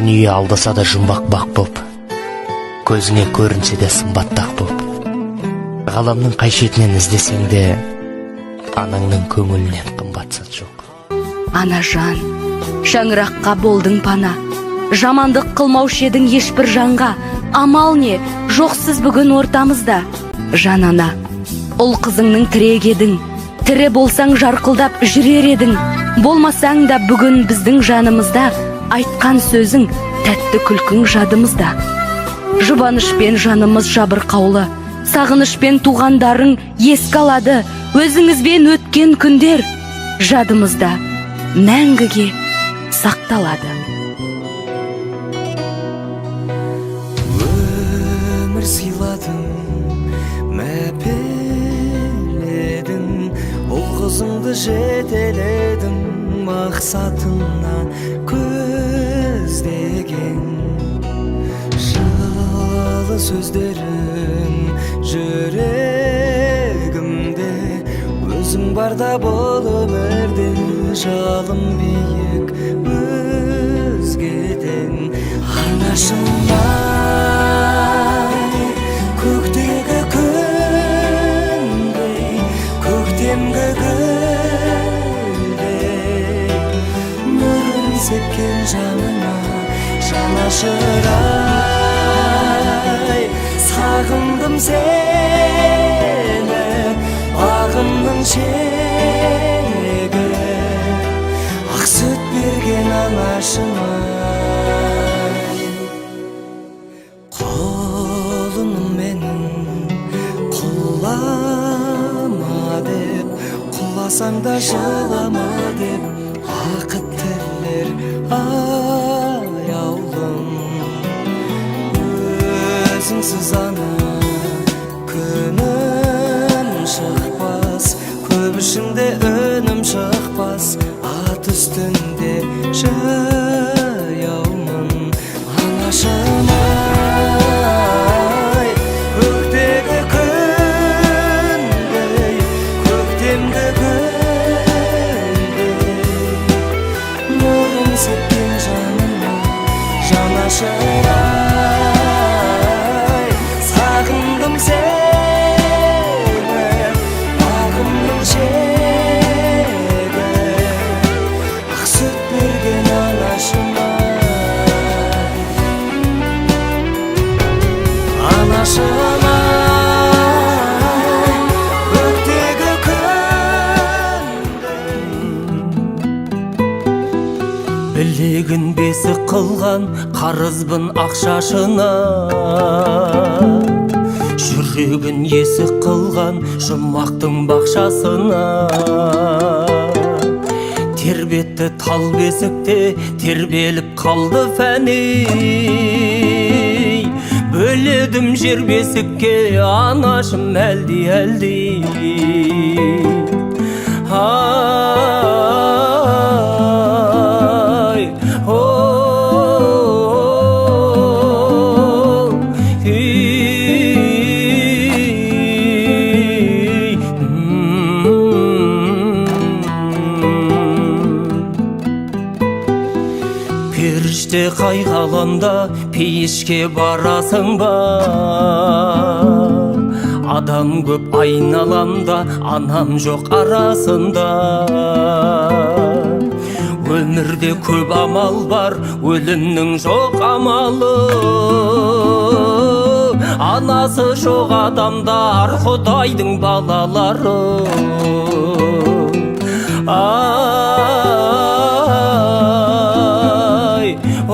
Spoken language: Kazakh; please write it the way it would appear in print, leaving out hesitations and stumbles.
Дүние алдаса да жұмбақ бақ боп, көзіңе көрінсе де сымбаттақ боп, ғаламның қай шетінен іздесең де, анаңның көңілінен қымбат зат жоқ. Ана жан, шаңыраққа болдың пана, жамандық қылмаушы едің ешбір жанға. Амал не, жоқсыз бүгін ортамызда. Жан ана, ұл қызыңның тірек едің, тірі болсаң жарқылдап жүрер едің. Болмасаң да бүгін біздің жанымызда, айтқан сөзің, тәтті күлкің жадымызда. Жұбанышпен жанымыз жабырқаулы, сағынышпен туғандарың еске алады. Өзіңізбен өткен күндер жадымызда мәңгіге сақталады. Өмір сыйладың, мәпеледің, ұл қызыңды жетеледің, мақсатына көздеген. Жылы сөздерің жүрегімде, өзің барда бол өмірде, жалым биік өзгеден. Анашымай, көктегі күндей, көктемгі гүлдей, нұрын сепкен жаныма жанашырай. Сағындым сені, бағымның шегі, ақ сүт берген анашыма. Қолыным менің құлама деп, құласаң да жылама деп, бақыт тілер аяулым. Өзіңсіз ана күнім шықпас, көп ішінде өнім шықпас, ат үстінде жаяумын. Анашымай, көктегі күндей, көктемгі гүлдей, нұрын сепкен жаныма жанашырай. Сағындым сені, бағымның шегі, ақ сүт берген анашыма. Анашымай, көктегі күндей. Білегін бесік қылған қарызбын ақшашына, жүрегін есік қылған жұмақтың бақшасына. Тербетті тал бесікте тербеліп қалды фәни, бөледім жер бесікке анашым әлди. Ай, періште қай ғаламда пейішке барасың ба? Адам көп айналамда, анам жоқ арасында. Өмірде көп амал бар, өлімнің жоқ амалы. Анасы жоқ адамдар, Құдайдың балалары. Ай, о,